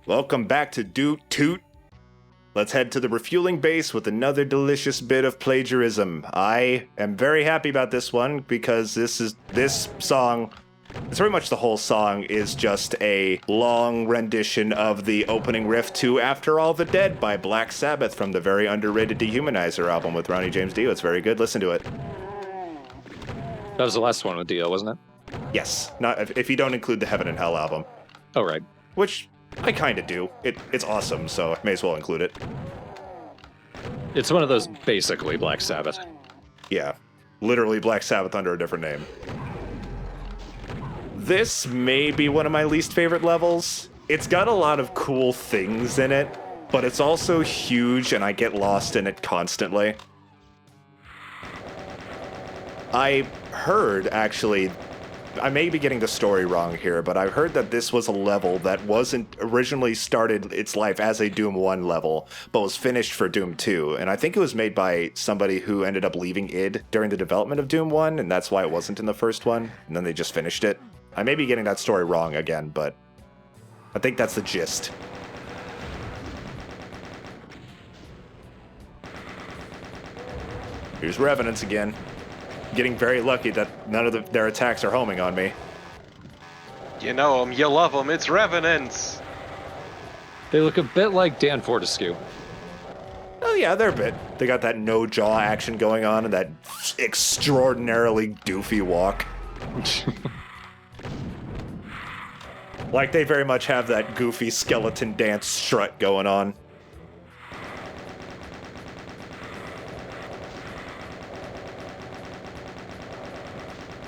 Welcome back to Doot Toot. Let's head to the refueling base with another delicious bit of plagiarism. I am very happy about this one because this song, it's pretty much the whole song is just a long rendition of the opening riff to After All the Dead by Black Sabbath from the very underrated Dehumanizer album with Ronnie James Dio. It's very good. Listen to it. That was the last one with Dio, wasn't it? Yes. Not if you don't include the Heaven and Hell album. Oh, right. Which I kind of do. It's awesome, so I may as well include it. It's one of those basically Black Sabbath. Yeah. Literally Black Sabbath under a different name. This may be one of my least favorite levels. It's got a lot of cool things in it, but it's also huge and I get lost in it constantly. I heard, actually, I may be getting the story wrong here, but I heard that this was a level that wasn't originally started its life as a Doom 1 level, but was finished for Doom 2. And I think it was made by somebody who ended up leaving id during the development of Doom 1, and that's why it wasn't in the first one, and then they just finished it. I may be getting that story wrong again, but I think that's the gist. Here's Revenants again. Getting very lucky that none of their attacks are homing on me. You know them, you love them, it's revenants! They look a bit like Dan Fortescue. Oh yeah, they're a bit. They got that no-jaw action going on and that extraordinarily doofy walk. Like they very much have that goofy skeleton dance strut going on.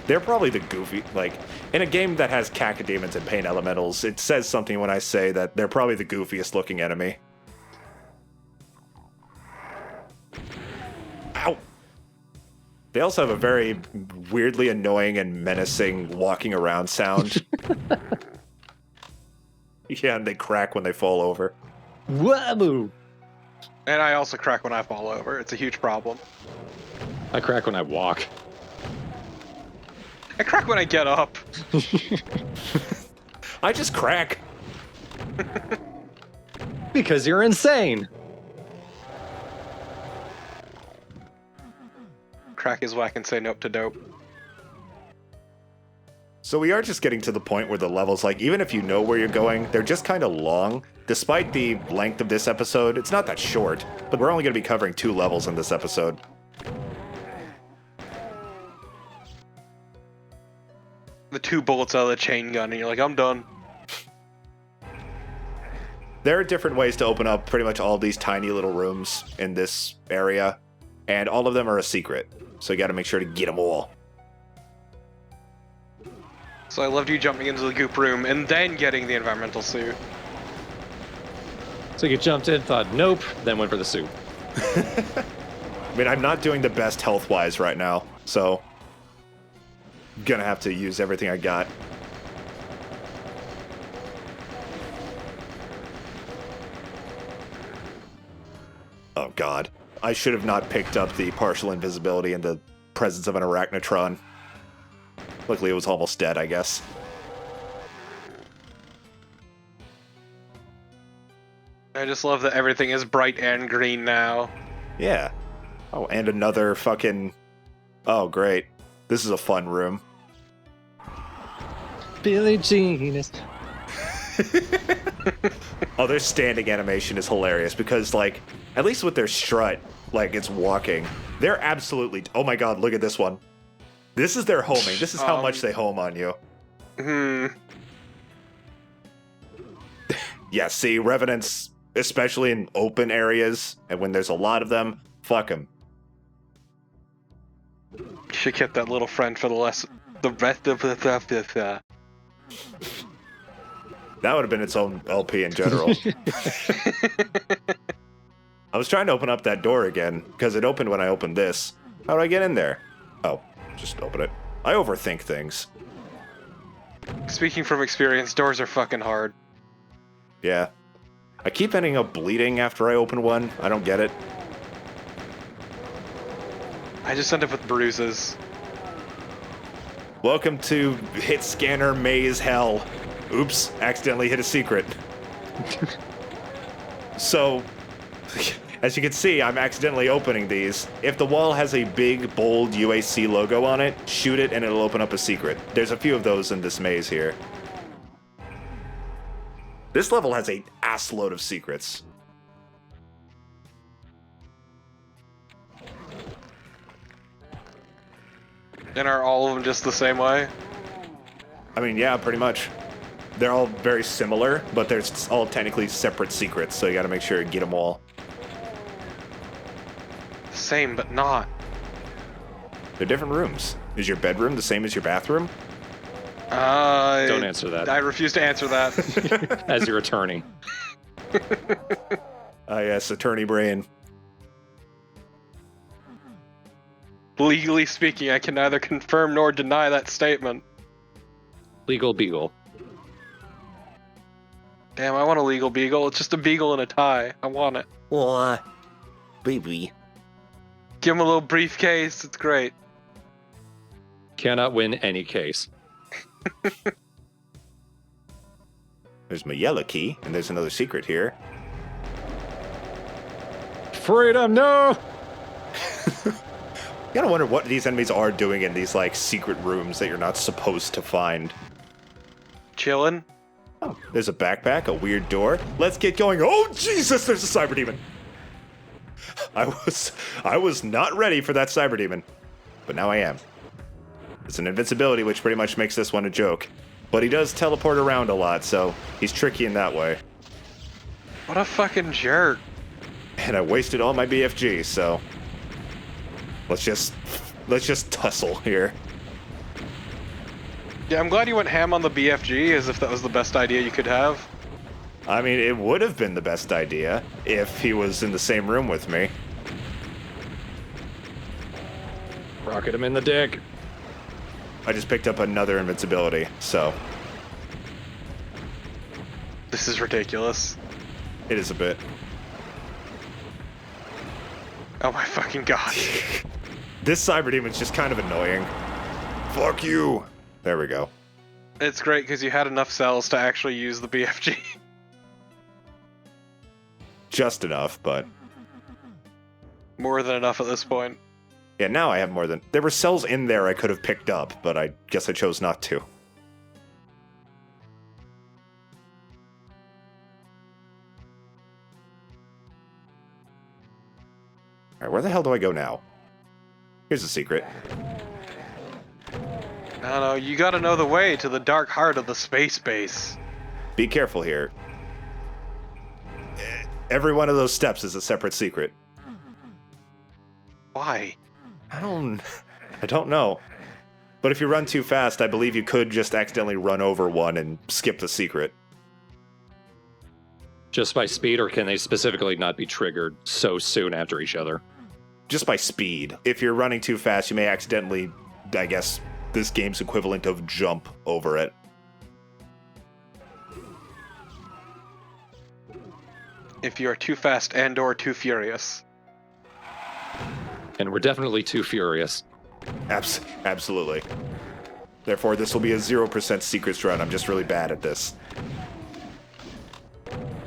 They're probably the goofy, like, in a game that has cacodemons and pain elementals, it says something when I say that they're probably the goofiest looking enemy. Ow! They also have a very weirdly annoying and menacing walking around sound. Yeah, and they crack when they fall over. Waboo! And I also crack when I fall over, it's a huge problem. I crack when I walk. I crack when I get up. I just crack. Because you're insane! Crack is why I can say nope to dope. So we are just getting to the point where the levels, like, even if you know where you're going, they're just kind of long. Despite the length of this episode, it's not that short, but we're only going to be covering 2 levels in this episode. The 2 bullets out of the chain gun, and you're like, I'm done. There are different ways to open up pretty much all these tiny little rooms in this area, and all of them are a secret, so you gotta make sure to get them all. So I loved you jumping into the goop room and then getting the environmental suit. So you jumped in, thought, nope, then went for the suit. I mean, I'm not doing the best health-wise right now, so gonna have to use everything I got. Oh god. I should have not picked up the partial invisibility in the presence of an arachnotron. Luckily it was almost dead, I guess. I just love that everything is bright and green now. Yeah. Oh, and another fucking... Oh, great. This is a fun room. Billie Jean is... Oh, their standing animation is hilarious because, like, at least with their strut, like, it's walking. They're absolutely... Oh my god, look at this one. This is their homing. This is how much they home on you. Yeah, see, revenants, especially in open areas, and when there's a lot of them, fuck them. You should get that little friend for the rest of the... That would have been its own LP in general. I was trying to open up that door again, because it opened when I opened this. How do I get in there? Oh, just open it. I overthink things. Speaking from experience, doors are fucking hard. Yeah. I keep ending up bleeding after I open one. I don't get it. I just end up with bruises. Welcome to Hit Scanner Maze Hell. Oops, accidentally hit a secret. So, as you can see, I'm accidentally opening these. If the wall has a big, bold UAC logo on it, shoot it and it'll open up a secret. There's a few of those in this maze here. This level has a assload of secrets. And are all of them just the same way? I mean, yeah, pretty much. They're all very similar, but they're all technically separate secrets, so you gotta make sure you get them all. Same, but not. They're different rooms. Is your bedroom the same as your bathroom? Don't answer that. I refuse to answer that. As your attorney. Ah, yes, attorney brain. Legally speaking, I can neither confirm nor deny that statement. Legal beagle. Damn, I want a legal beagle. It's just a beagle and a tie. I want it. Aw, baby. Give him a little briefcase. It's great. Cannot win any case. There's my yellow key, and there's another secret here. Freedom, no! You gotta wonder what these enemies are doing in these, like, secret rooms that you're not supposed to find. Chillin'. Oh, there's a backpack, a weird door. Let's get going. Oh, Jesus, there's a cyberdemon. I was not ready for that cyberdemon, but now I am. It's an invincibility, which pretty much makes this one a joke. But he does teleport around a lot, so he's tricky in that way. What a fucking jerk. And I wasted all my BFG, so let's just tussle here. Yeah, I'm glad you went ham on the BFG, as if that was the best idea you could have. I mean, it would have been the best idea if he was in the same room with me. Rocket him in the dick. I just picked up another invincibility, so This is ridiculous. it is a bit. Oh my fucking god. This cyberdemon's just kind of annoying. Fuck you. There we go. It's great because you had enough cells to actually use the BFG. Just enough, but More than enough at this point. yeah, now I have more than... There were cells in there I could have picked up, but I guess I chose not to. Alright, where the hell do I go now? Here's a secret. I don't know, you gotta know the way to the dark heart of the space base. Be careful here. Every one of those steps is a separate secret. Why? I don't know. But if you run too fast, I believe you could just accidentally run over one and skip the secret. Just by speed, or can they specifically not be triggered so soon after each other? Just by speed. If you're running too fast, you may accidentally, I guess, this game's equivalent of jump over it. If you are too fast and or too furious. And we're definitely too furious. Absolutely. Therefore, this will be a 0% secrets run. I'm just really bad at this.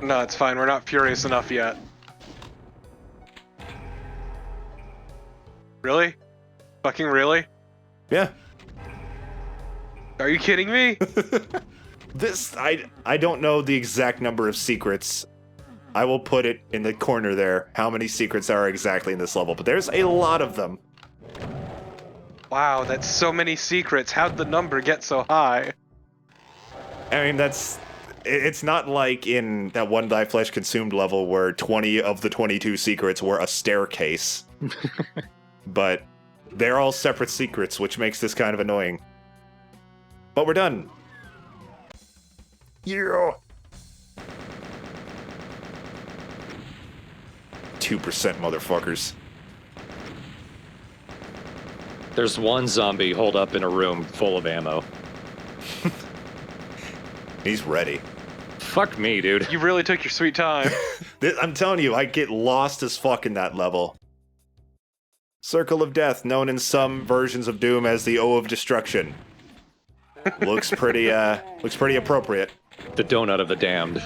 No, it's fine, we're not furious enough yet. Really? Fucking really? Yeah. Are you kidding me? This, I don't know the exact number of secrets. I will put it in the corner there, how many secrets are exactly in this level, but there's a lot of them. Wow, that's so many secrets. How'd the number get so high? I mean, it's not like in that one Thy Flesh Consumed level where 20 of the 22 secrets were a staircase. But they're all separate secrets, which makes this kind of annoying. But we're done. Yeah. 2% motherfuckers. There's one zombie holed up in a room full of ammo. He's ready. Fuck me, dude. You really took your sweet time. I'm telling you, I get lost as fuck in that level. Circle of Death, known in some versions of Doom as the O of Destruction. Looks pretty appropriate. The donut of the damned.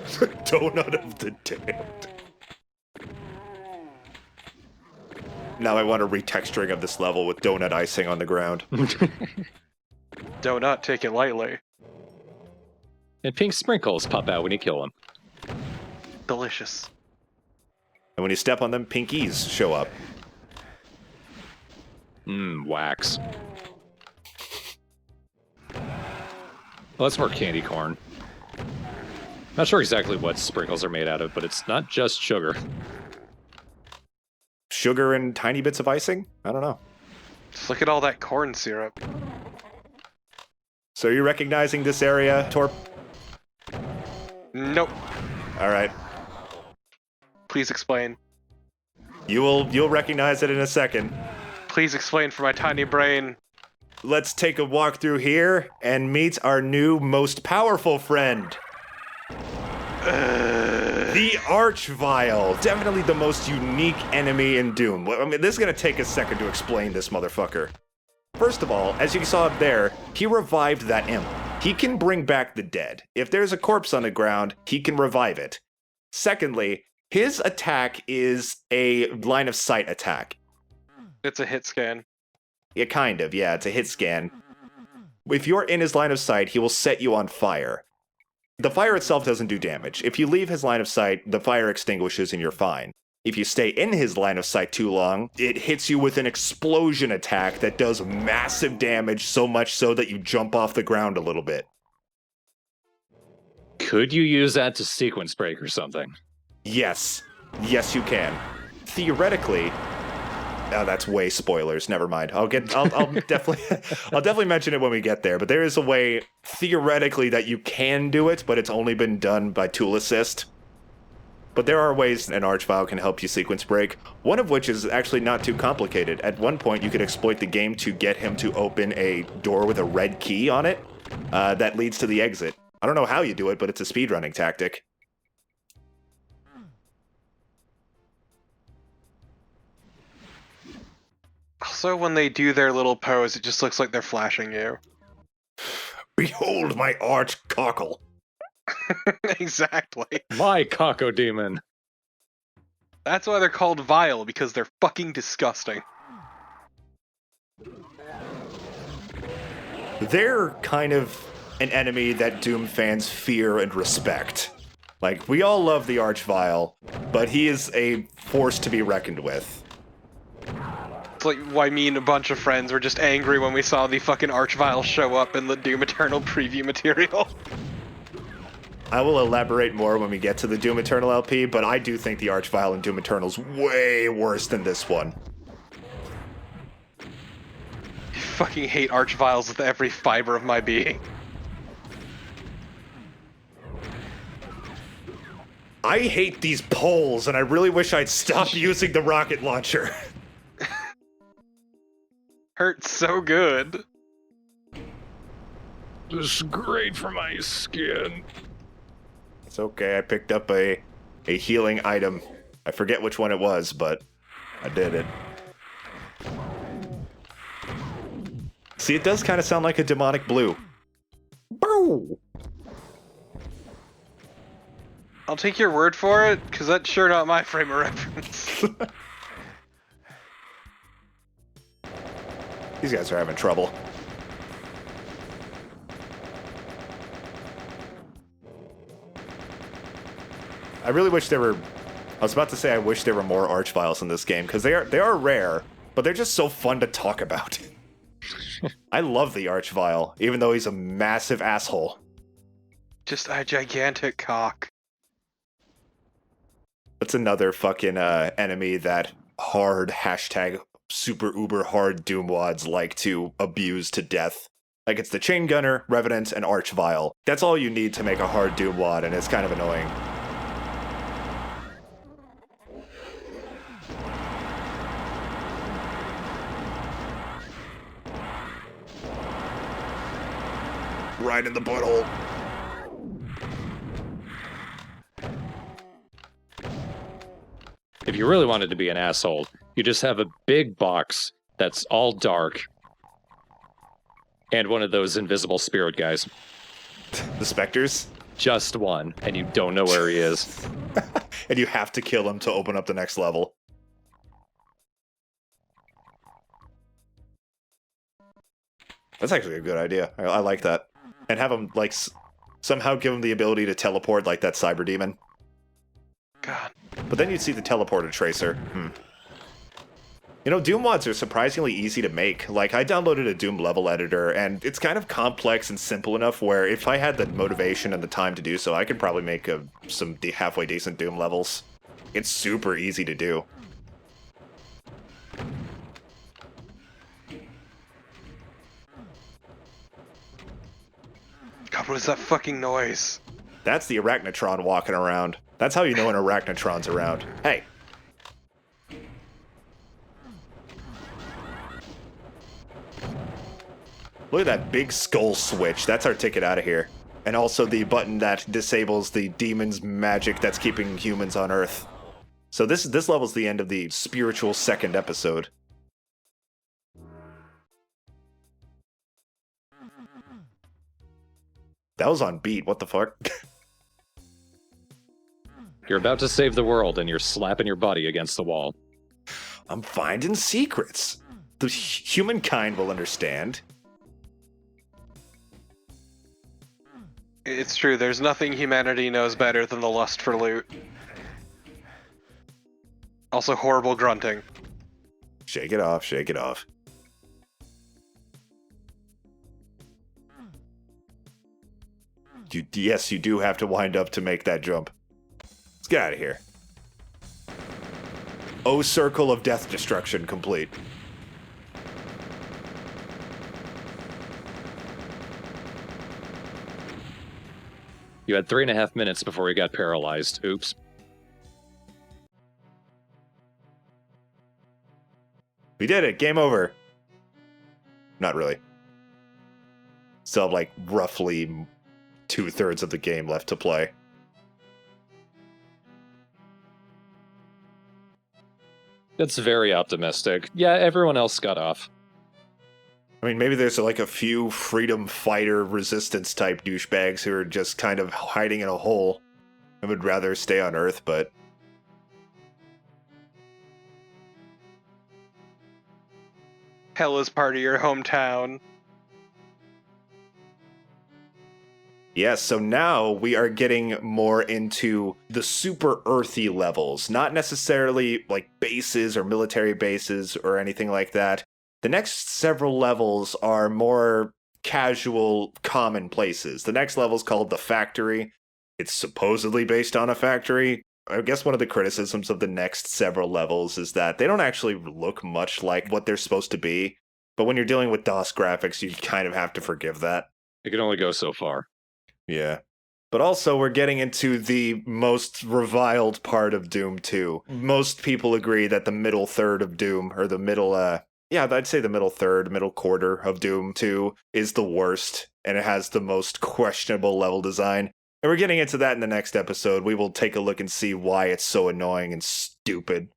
Donut of the damned. Now I want a retexturing of this level with donut icing on the ground. Donut, take it lightly. And pink sprinkles pop out when you kill them. Delicious. And when you step on them, pinkies show up. Wax. Well, that's more candy corn. Not sure exactly what sprinkles are made out of, but it's not just sugar. Sugar and tiny bits of icing? I don't know. Just look at all that corn syrup. So are you recognizing this area, Torp? Nope. All right. Please explain. You'll recognize it in a second. Please explain for my tiny brain. Let's take a walk through here and meet our new most powerful friend. The Archvile. Definitely the most unique enemy in Doom. I mean, this is going to take a second to explain this motherfucker. First of all, as you saw up there, he revived that imp. He can bring back the dead. If there's a corpse on the ground, he can revive it. Secondly, his attack is a line of sight attack. It's a hit scan. Yeah, kind of, yeah, it's a hit scan. If you're in his line of sight, he will set you on fire. The fire itself doesn't do damage. If you leave his line of sight, the fire extinguishes and you're fine. If you stay in his line of sight too long, it hits you with an explosion attack that does massive damage, so much so that you jump off the ground a little bit. Could you use that to sequence break or something? Yes. Yes, you can. Theoretically... Oh, that's way spoilers. Never mind. I'll definitely mention it when we get there. But there is a way, theoretically, that you can do it, but it's only been done by tool assist. But there are ways an Archvile can help you sequence break. One of which is actually not too complicated. At one point, you could exploit the game to get him to open a door with a red key on it that leads to the exit. I don't know how you do it, but it's a speedrunning tactic. Also, when they do their little pose, it just looks like they're flashing you. Behold my arch cockle. Exactly. My cocodemon. That's why they're called vile, because they're fucking disgusting. They're kind of an enemy that Doom fans fear and respect. Like, we all love the Archvile, but he is a force to be reckoned with. It's like why me and a bunch of friends were just angry when we saw the fucking Archvile show up in the Doom Eternal preview material. I will elaborate more when we get to the Doom Eternal LP, but I do think the Archvile in Doom Eternal is way worse than this one. I fucking hate Archviles with every fiber of my being. I hate these poles, and I really wish I'd stop using the rocket launcher. Hurts so good. This is great for my skin. It's okay, I picked up a healing item. I forget which one it was, but I did it. See, it does kind of sound like a demonic blue. Boo! I'll take your word for it, because that's sure not my frame of reference. These guys are having trouble. I really wish there were... I was about to say I wish there were more Archviles in this game, because they are rare, but they're just so fun to talk about. I love the Archvile, even though he's a massive asshole. Just a gigantic cock. That's another fucking enemy that hard hashtag super uber hard Doomwads like to abuse to death. Like, it's the Chain Gunner, Revenant, and Archvile. That's all you need to make a hard Doomwad, and it's kind of annoying. Right in the butthole. If you really wanted to be an asshole, you just have a big box that's all dark and one of those invisible spirit guys. The Spectres? just one, and you don't know where he is. And you have to kill him to open up the next level. That's actually a good idea. I like that. And have him, like, somehow give him the ability to teleport like that cyberdemon. God. But then you'd see the teleporter tracer. You know, Doom mods are surprisingly easy to make. Like, I downloaded a Doom level editor, and it's kind of complex and simple enough where if I had the motivation and the time to do so, I could probably make some halfway decent Doom levels. It's super easy to do. God, what is that fucking noise? That's the Arachnotron walking around. That's how you know an Arachnotron's around. Hey. Look at that big skull switch. That's our ticket out of here. And also the button that disables the demon's magic that's keeping humans on Earth. So this level's the end of the spiritual second episode. That was on beat. What the fuck? You're about to save the world, and you're slapping your buddy against the wall. I'm finding secrets. The humankind will understand. It's true, there's nothing humanity knows better than the lust for loot. Also horrible grunting. Shake it off, shake it off. Yes, you do have to wind up to make that jump. Let's get out of here. Oh, circle of death destruction complete. You had 3.5 minutes before you got paralyzed. Oops. We did it. Game over. Not really. Still have like roughly 2/3 of the game left to play. That's very optimistic. Yeah, everyone else got off. I mean, maybe there's like a few freedom fighter resistance type douchebags who are just kind of hiding in a hole and would rather stay on Earth, but... Hell is part of your hometown. Yes, so now we are getting more into the super earthy levels, not necessarily like bases or military bases or anything like that. The next several levels are more casual, common places. The next level is called the Factory. It's supposedly based on a factory. I guess one of the criticisms of the next several levels is that they don't actually look much like what they're supposed to be. But when you're dealing with DOS graphics, you kind of have to forgive that. It can only go so far. Yeah. But also, we're getting into the most reviled part of Doom 2. Most people agree that the middle third of Doom, or the middle, I'd say the middle third, middle quarter of Doom 2 is the worst, and it has the most questionable level design. And we're getting into that in the next episode. We will take a look and see why it's so annoying and stupid.